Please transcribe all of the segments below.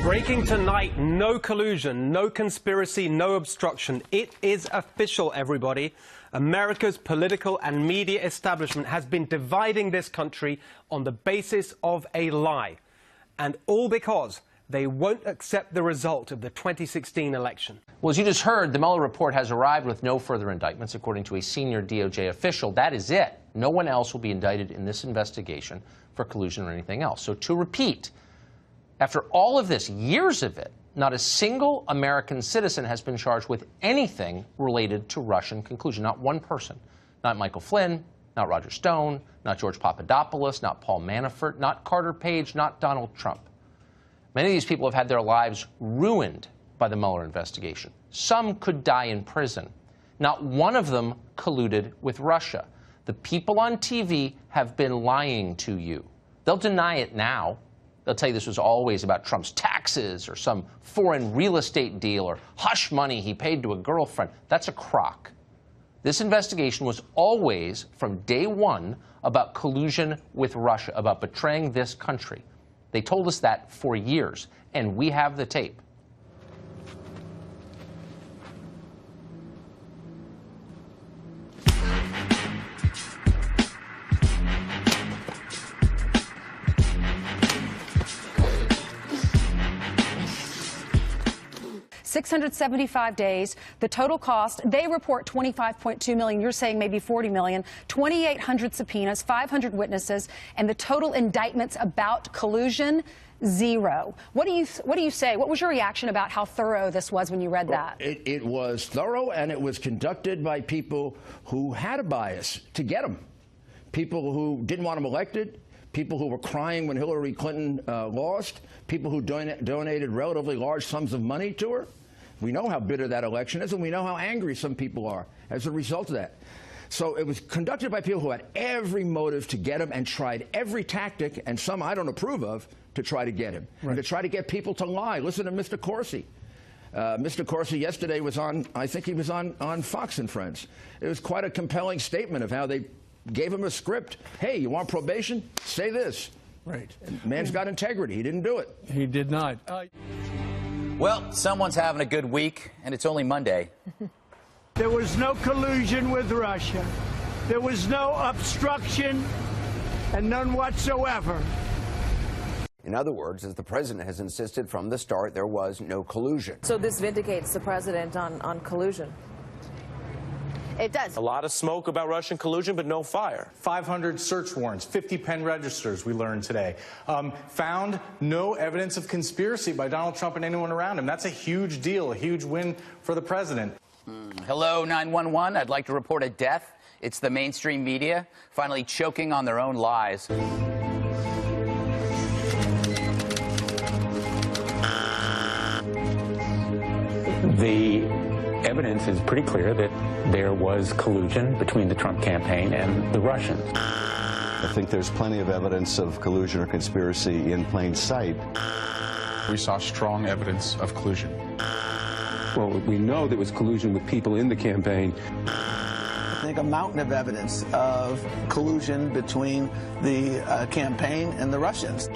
Breaking tonight, no collusion, no conspiracy, no obstruction. It is official, everybody. America's political and media establishment has been dividing this country on the basis of a lie. And all because they won't accept the result of the 2016 election. Well, as you just heard, the Mueller report has arrived with no further indictments, according to a senior DOJ official. That is it. No one else will be indicted in this investigation for collusion or anything else. So to repeat, after all of this, years of it, not a single American citizen has been charged with anything related to Russian collusion. Not one person. Not Michael Flynn, not Roger Stone, not George Papadopoulos, not Paul Manafort, not Carter Page, not Donald Trump. Many of these people have had their lives ruined by the Mueller investigation. Some could die in prison. Not one of them colluded with Russia. The people on TV have been lying to you. They'll deny it now. They'll tell you this was always about Trump's taxes or some foreign real estate deal or hush money he paid to a girlfriend. That's a crock. This investigation was always, from day one, about collusion with Russia, about betraying this country. They told us that for years, and we have the tape. 675 days. The total cost, they report $25.2 million. You're saying maybe $40 million. 2,800 subpoenas, 500 witnesses, and the total indictments about collusion, 0. What do you say? What was your reaction about how thorough this was when you read that? It was thorough, and it was conducted by people who had a bias to get him. People who didn't want him elected, people who were crying when Hillary Clinton lost, people who donated relatively large sums of money to her. We know how bitter that election is, and we know how angry some people are as a result of that. So it was conducted by people who had every motive to get him and tried every tactic, and some I don't approve of, to try to get him, and to try to get people to lie. Listen to Mr. Corsi. Mr. Corsi yesterday was on, I think he was on Fox and Friends. It was quite a compelling statement of how they gave him a script. Hey, you want probation? Say this. Right. And man's got integrity. He didn't do it. He did not. Well, someone's having a good week, and it's only Monday. There was no collusion with Russia. There was no obstruction, and none whatsoever. In other words, as the president has insisted from the start, there was no collusion. So this vindicates the president on collusion? It does. A lot of smoke about Russian collusion, but no fire. 500 search warrants, 50 pen registers, we learned today. Found no evidence of conspiracy by Donald Trump and anyone around him. That's a huge deal, a huge win for the president. Hello, 911. I'd like to report a death. It's the mainstream media finally choking on their own lies. The evidence is pretty clear that there was collusion between the Trump campaign and the Russians. I think there's plenty of evidence of collusion or conspiracy in plain sight. We saw strong evidence of collusion. Well, we know there was collusion with people in the campaign. I think a mountain of evidence of collusion between the campaign and the Russians.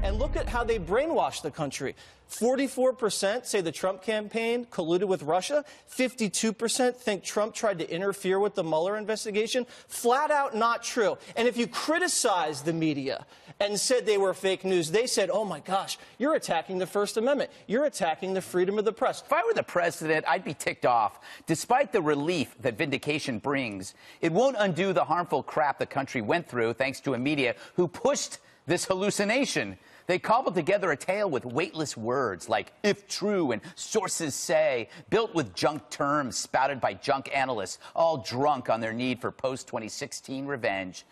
And look at how they brainwashed the country. 44% say the Trump campaign colluded with Russia. 52% think Trump tried to interfere with the Mueller investigation. Flat out not true. And if you criticize the media and said they were fake news, they said, oh my gosh, you're attacking the First Amendment. You're attacking the freedom of the press. If I were the president, I'd be ticked off. Despite the relief that vindication brings, it won't undo the harmful crap the country went through thanks to a media who pushed this hallucination. They cobbled together a tale with weightless words like if true and sources say, built with junk terms spouted by junk analysts, all drunk on their need for post-2016 revenge.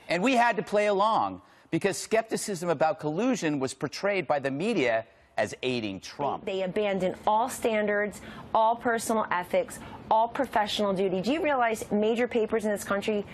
And we had to play along because skepticism about collusion was portrayed by the media as aiding Trump. They abandoned all standards, all personal ethics, all professional duty. Do you realize major papers in this country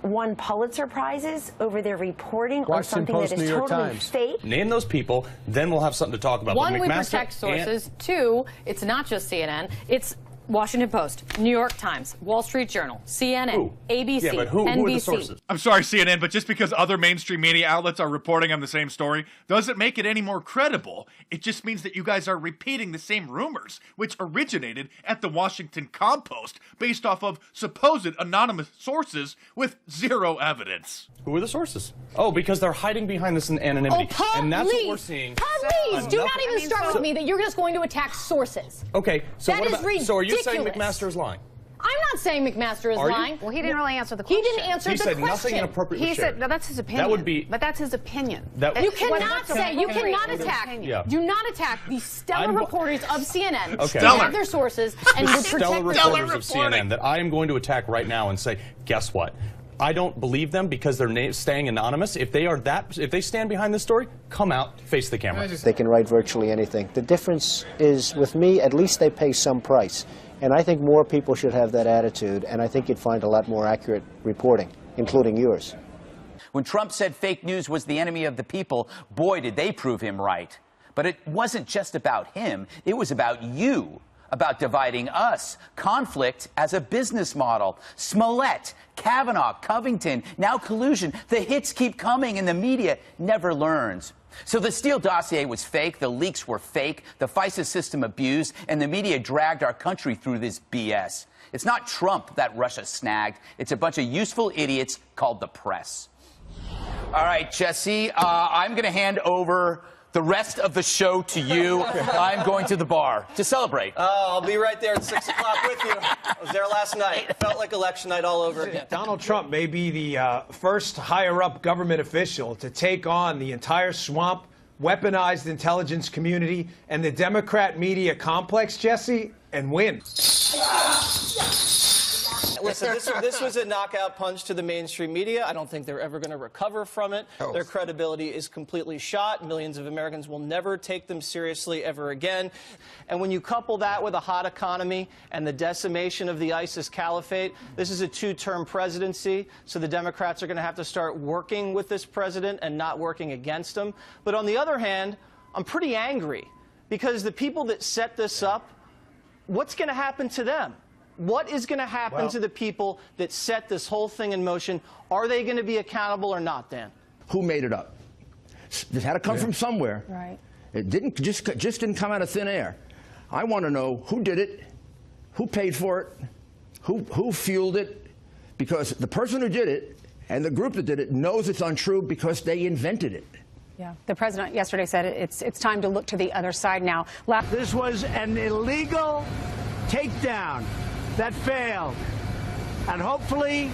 won Pulitzer Prizes over their reporting on something that is totally fake? Name those people, then we'll have something to talk about. One, we protect sources. Two, it's not just CNN. It's Washington Post, New York Times, Wall Street Journal, CNN, ABC, yeah, but who NBC. are the sources? I'm sorry, CNN, but just because other mainstream media outlets are reporting on the same story doesn't make it any more credible. It just means that you guys are repeating the same rumors, which originated at the Washington Compost based off of supposed anonymous sources with zero evidence. Who are the sources? Oh, because they're hiding behind this anonymity. Oh, and that's what we're seeing. Please, do not even start with me that you're just going to attack sources. Okay, so That what is about? So are you saying ridiculous. McMaster is lying? I'm not saying McMaster is Are you? lying. Well, he didn't really answer the question. He didn't answer He the said question. nothing inappropriate was He shared. said, no, that's his opinion. That would be. But that's his opinion. That, You cannot say, you cannot attack, Yeah. do not attack the stellar reporters of CNN. Okay. They have their sources and the would protect stellar their reporters of CNN that I am going to attack right now and say, guess what? I don't believe them because they're staying anonymous. If they stand behind this story, come out, face the camera. They can write virtually anything. The difference is, with me, at least they pay some price. And I think more people should have that attitude, and I think you'd find a lot more accurate reporting, including yours. When Trump said fake news was the enemy of the people, boy, did they prove him right. But it wasn't just about him. It was about you, about dividing us, conflict as a business model. Smollett, Kavanaugh, Covington, now collusion. The hits keep coming and the media never learns. So the Steele dossier was fake, the leaks were fake, the FISA system abused, and the media dragged our country through this BS. It's not Trump that Russia snagged. It's a bunch of useful idiots called the press. All right, Jesse, I'm going to hand over the rest of the show to you. I'm going to the bar to celebrate. I'll be right there at 6 o'clock with you. I was there last night. It felt like election night all over again. Donald Trump may be the first higher-up government official to take on the entire swamp, weaponized intelligence community, and the Democrat media complex, Jesse, and win. Listen, this was a knockout punch to the mainstream media. I don't think they're ever going to recover from it. Their credibility is completely shot. Millions of Americans will never take them seriously ever again. And when you couple that with a hot economy and the decimation of the ISIS caliphate, this is a two-term presidency, so the Democrats are going to have to start working with this president and not working against him. But on the other hand, I'm pretty angry because the people that set this up, what's going to happen to them? What is going to happen to the people that set this whole thing in motion? Are they going to be accountable or not, Dan? Who made it up? It had to come from somewhere. Right. It didn't just didn't come out of thin air. I want to know who did it, who paid for it, who fueled it, because the person who did it and the group that did it knows it's untrue because they invented it. Yeah, the president yesterday said it's time to look to the other side now. This was an illegal takedown that failed. And hopefully,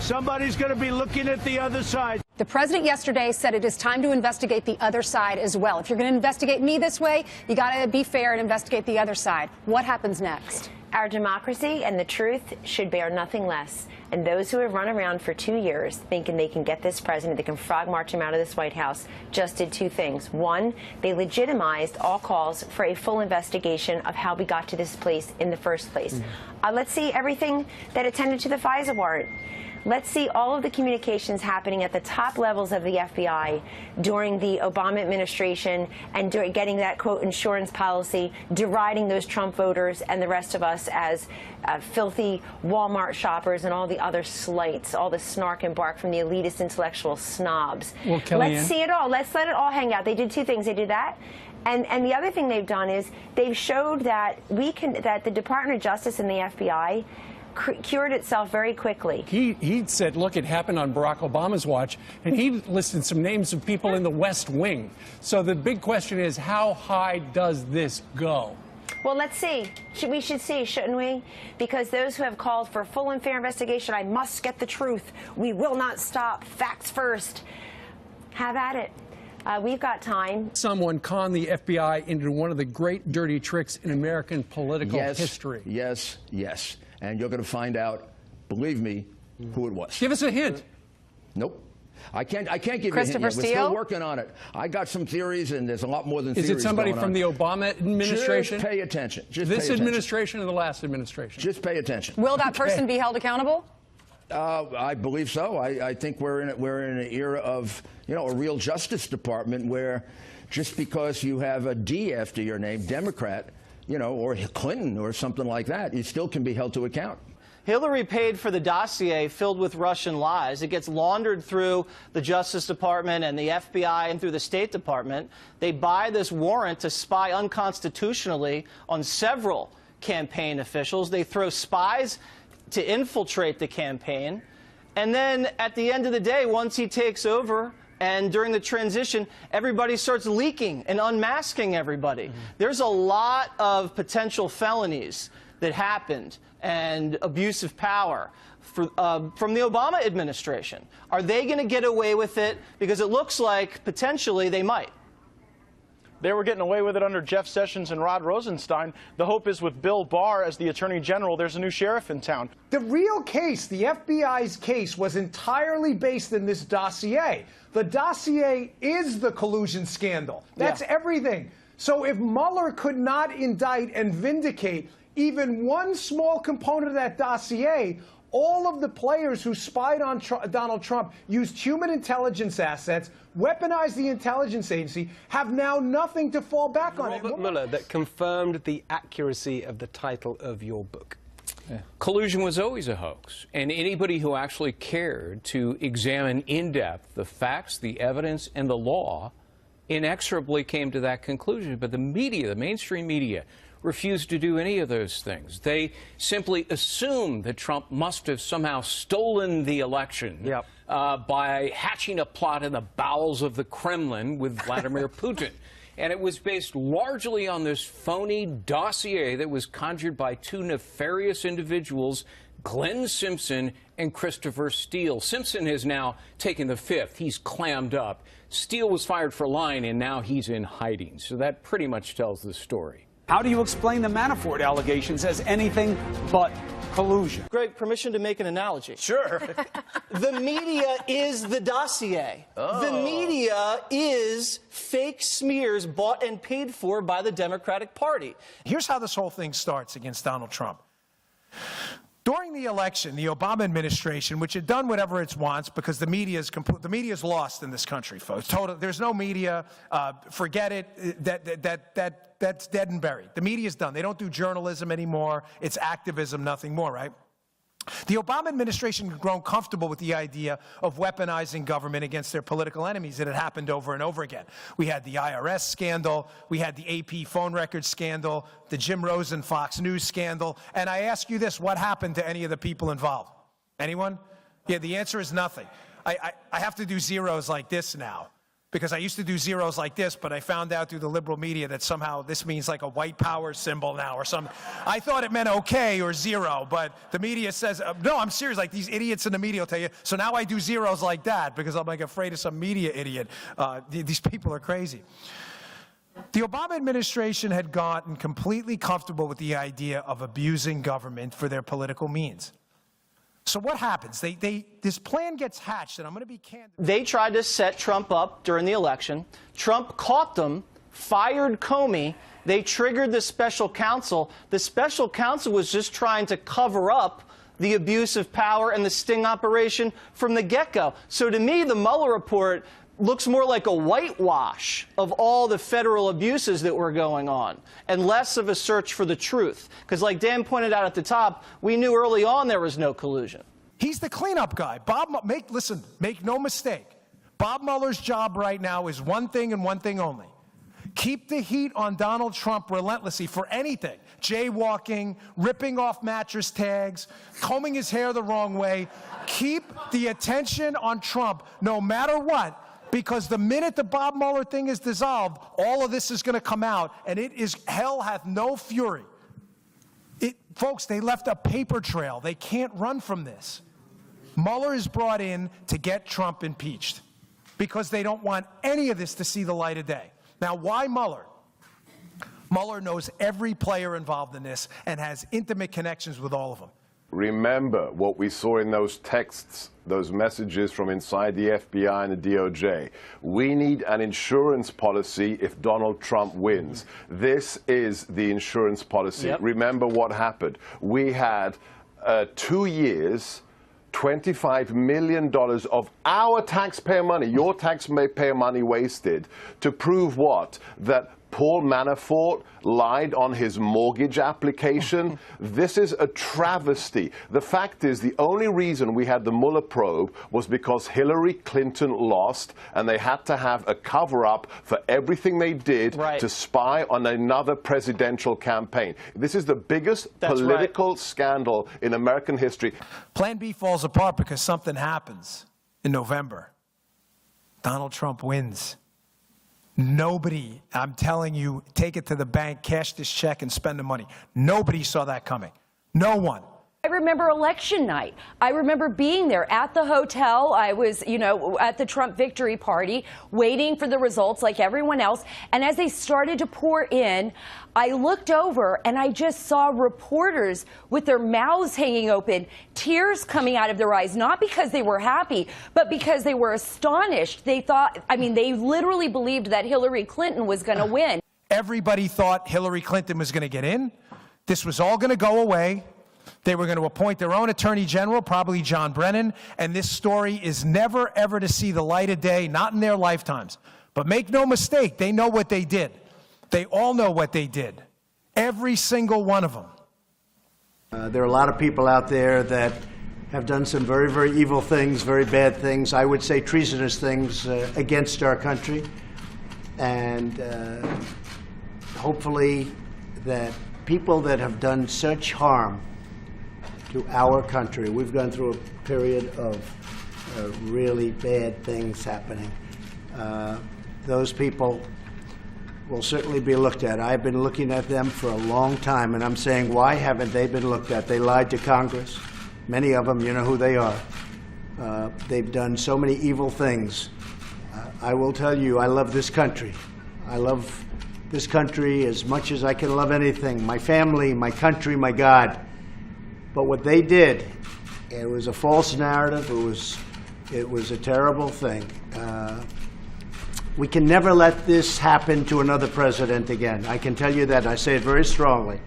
somebody's going to be looking at the other side. The president yesterday said it is time to investigate the other side as well. If you're going to investigate me this way, you got to be fair and investigate the other side. What happens next? Our democracy and the truth should bear nothing less. And those who have run around for 2 years thinking they can get this president, they can frog march him out of this White House, just did two things. One, they legitimized all calls for a full investigation of how we got to this place in the first place. Let's see everything that attended to the FISA warrant. Let's see all of the communications happening at the top levels of the FBI during the Obama administration and getting that, quote, insurance policy, deriding those Trump voters and the rest of us as filthy Walmart shoppers and all the other slights, all the snark and bark from the elitist intellectual snobs. Well, let's see it all. Let's let it all hang out. They did two things. They did that. And the other thing they've done is they've showed that that the Department of Justice and the FBI cured itself very quickly. He said, look, it happened on Barack Obama's watch, and he listed some names of people in the West Wing. So the big question is, how high does this go? Well, let's see. We should see, shouldn't we? Because those who have called for full and fair investigation, I must get the truth. We will not stop. Facts first. Have at it. We've got time. Someone conned the FBI into one of the great dirty tricks in American political history. Yes, yes. And you're going to find out, believe me, who it was. Give us a hint. Nope. I can't give you a hint yet. We're still working on it. I got some theories, and there's a lot more than theories. Is it somebody from the Obama administration? Just pay attention. This administration or the last administration? Just pay attention. Will that person be held accountable? I believe so. I think we're in an era of, a real Justice Department where just because you have a D after your name, Democrat, you know, or Clinton or something like that, you still can be held to account. Hillary paid for the dossier filled with Russian lies. It gets laundered through the Justice Department and the FBI and through the State Department. They buy this warrant to spy unconstitutionally on several campaign officials. They throw spies to infiltrate the campaign. And then at the end of the day, once he takes over, and during the transition, everybody starts leaking and unmasking everybody. There's a lot of potential felonies that happened and abuse of power from the Obama administration. Are they going to get away with it? Because it looks like potentially they might. They were getting away with it under Jeff Sessions and Rod Rosenstein. The hope is with Bill Barr as the Attorney General, there's a new sheriff in town. The real case, the FBI's case, was entirely based in this dossier. The dossier is the collusion scandal. That's everything. So if Mueller could not indict and vindicate even one small component of that dossier, all of the players who spied on Donald Trump, used human intelligence assets, weaponized the intelligence agency, have now nothing to fall back on. Robert Mueller, that confirmed the accuracy of the title of your book. Collusion was always a hoax, and anybody who actually cared to examine in depth the facts, the evidence, and the law inexorably came to that conclusion. But the media, the mainstream media, refused to do any of those things. They simply assumed that Trump must have somehow stolen the election by hatching a plot in the bowels of the Kremlin with Vladimir Putin. And it was based largely on this phony dossier that was conjured by two nefarious individuals, Glenn Simpson and Christopher Steele. Simpson has now taken the fifth. He's clammed up. Steele was fired for lying, and now he's in hiding. So that pretty much tells the story. How do you explain the Manafort allegations as anything but collusion? Greg, permission to make an analogy. Sure. The media is the dossier. The media is fake smears bought and paid for by the Democratic Party. Here's how this whole thing starts against Donald Trump. During the election, the Obama administration, which had done whatever it wants because the media is lost in this country, folks. There's no media. Forget it. That's dead and buried. The media's done. They don't do journalism anymore. It's activism, nothing more, right? The Obama administration had grown comfortable with the idea of weaponizing government against their political enemies. It had happened over and over again. We had the IRS scandal. We had the AP phone records scandal, the Jim Rosen Fox News scandal. And I ask you this, what happened to any of the people involved? Anyone? Yeah, the answer is nothing. I have to do zeros like this now, because I used to do zeros like this, but I found out through the liberal media that somehow this means like a white power symbol now or something. I thought it meant okay or zero, but the media says, no, I'm serious, like these idiots in the media will tell you. So now I do zeros like that because I'm like afraid of some media idiot. These people are crazy. The Obama administration had gotten completely comfortable with the idea of abusing government for their political means. So what happens? This plan gets hatched, and I'm going to be candid. They tried to set Trump up during the election. Trump caught them, fired Comey. They triggered the special counsel. The special counsel was just trying to cover up the abuse of power and the sting operation from the get-go. So to me, the Mueller report looks more like a whitewash of all the federal abuses that were going on and less of a search for the truth. Because like Dan pointed out at the top, we knew early on there was no collusion. He's the cleanup guy. Listen, make no mistake. Bob Mueller's job right now is one thing and one thing only. Keep the heat on Donald Trump relentlessly for anything. Jaywalking, ripping off mattress tags, combing his hair the wrong way. Keep the attention on Trump no matter what. Because the minute the Bob Mueller thing is dissolved, all of this is going to come out, and it is hell hath no fury. Folks, they left a paper trail. They can't run from this. Mueller is brought in to get Trump impeached because they don't want any of this to see the light of day. Now, why Mueller? Mueller knows every player involved in this and has intimate connections with all of them. Remember what we saw in those texts, those messages from inside the FBI and the DOJ. We need an insurance policy if Donald Trump wins. This is the insurance policy. Yep. Remember what happened. We had 2 years, $25 million of our taxpayer money, your taxpayer money wasted, to prove what? That Paul Manafort lied on his mortgage application. This is a travesty. The fact is, the only reason we had the Mueller probe was because Hillary Clinton lost, and they had to have a cover-up for everything they did to spy on another presidential campaign. This is the biggest political scandal in American history. Plan B falls apart because something happens in November. Donald Trump wins. Nobody, I'm telling you, take it to the bank, cash this check, and spend the money. Nobody saw that coming. No one. I remember election night. I remember being there at the hotel. I was, you know, at the Trump victory party, waiting for the results like everyone else. And as they started to pour in, I looked over and I just saw reporters with their mouths hanging open, tears coming out of their eyes, not because they were happy, but because they were astonished. They thought, I mean, they literally believed that Hillary Clinton was going to win. Everybody thought Hillary Clinton was going to get in. This was all going to go away. They were going to appoint their own attorney general, probably John Brennan, and this story is never, ever to see the light of day, not in their lifetimes. But make no mistake, they know what they did. They all know what they did. Every single one of them. There are a lot of people out there that have done some very, very evil things, very bad things, I would say treasonous things against our country. And hopefully that people that have done such harm to our country, we've gone through a period of really bad things happening. Those people will certainly be looked at. I've been looking at them for a long time, and I'm saying, why haven't they been looked at? They lied to Congress. Many of them, you know who they are. They've done so many evil things. I will tell you, I love this country. I love this country as much as I can love anything. My family, my country, my God. But what they did, it was a false narrative. It was a terrible thing. We can never let this happen to another president again. I can tell you that. I say it very strongly.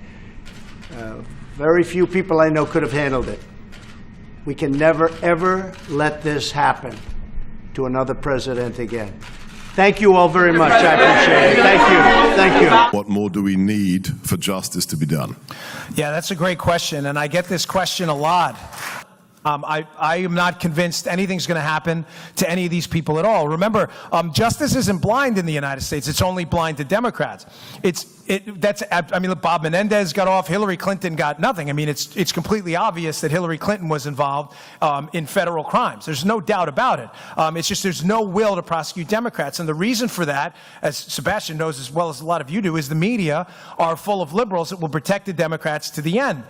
Very few people I know could have handled it. We can never, ever let this happen to another president again. Thank you all very much. I appreciate it. Thank you. Thank you. What more do we need for justice to be done? Yeah, that's a great question, and I get this question a lot. I am not convinced anything's going to happen to any of these people at all. Remember, justice isn't blind in the United States. It's only blind to Democrats. I mean, look, Bob Menendez got off. Hillary Clinton got nothing. I mean, it's completely obvious that Hillary Clinton was involved in federal crimes. There's no doubt about it. It's just there's no will to prosecute Democrats. And the reason for that, as Sebastian knows as well as a lot of you do, is the media are full of liberals that will protect the Democrats to the end.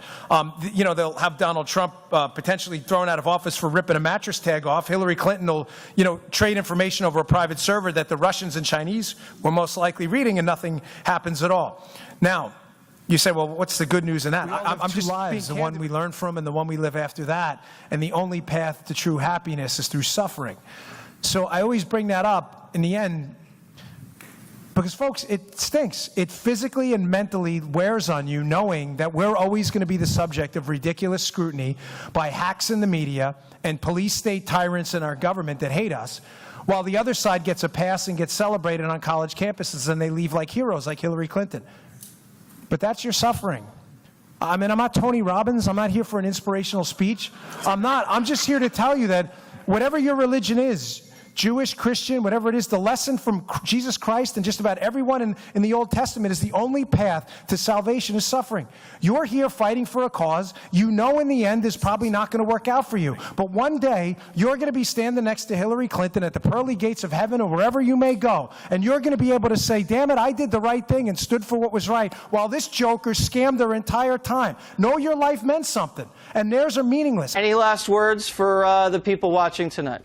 You know, they'll have Donald Trump potentially thrown out of office for ripping a mattress tag off. Hillary Clinton will, you know, trade information over a private server that the Russians and Chinese were most likely reading, and nothing happens at all. Now, you say, well, what's the good news in that? I'm just lives, the one we learn from and the one we live after that. And the only path to true happiness is through suffering. So I always bring that up in the end because, folks, it stinks. It physically and mentally wears on you knowing that we're always going to be the subject of ridiculous scrutiny by hacks in the media and police state tyrants in our government that hate us, while the other side gets a pass and gets celebrated on college campuses and they leave like heroes like Hillary Clinton. But that's your suffering. I mean, I'm not Tony Robbins. I'm not here for an inspirational speech. I'm not. I'm just here to tell you that whatever your religion is, Jewish, Christian, whatever it is, the lesson from Jesus Christ and just about everyone in the Old Testament is the only path to salvation is suffering. You're here fighting for a cause. You know in the end is probably not going to work out for you. But one day, you're going to be standing next to Hillary Clinton at the pearly gates of heaven or wherever you may go. And you're going to be able to say, damn it, I did the right thing and stood for what was right, while this joker scammed their entire time. Know your life meant something, and theirs are meaningless. Any last words for the people watching tonight?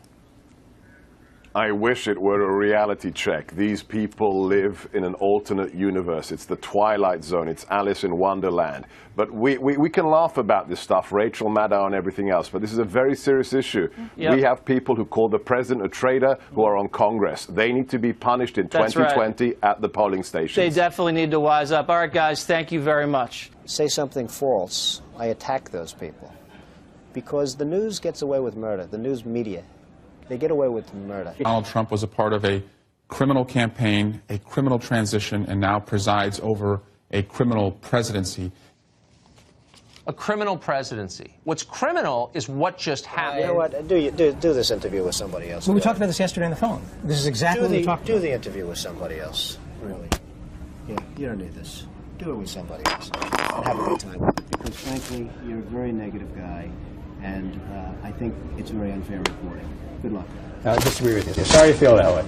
I wish it were a reality check. These people live in an alternate universe. It's the Twilight Zone. It's Alice in Wonderland. But we can laugh about this stuff, Rachel Maddow and everything else, but this is a very serious issue. Yep. We have people who call the president a traitor who are on Congress. They need to be punished in 2020 at the polling stations. They definitely need to wise up. All right, guys, thank you very much. Say something false, I attack those people. Because the news gets away with murder, the news media. They get away with murder. Donald Trump was a part of a criminal campaign, a criminal transition, and now presides over a criminal presidency. A criminal presidency. What's criminal is what just happened. You know what? Do this interview with somebody else. Well, we talked about this yesterday on the phone. This is exactly what we talked about. Do the interview with somebody else. Really. Yeah, you don't need this. Do it with somebody else. And have a good time with it. Because frankly, you're a very negative guy, and I think it's very unfair reporting. Good luck. I disagree with you. Sorry you feel that way.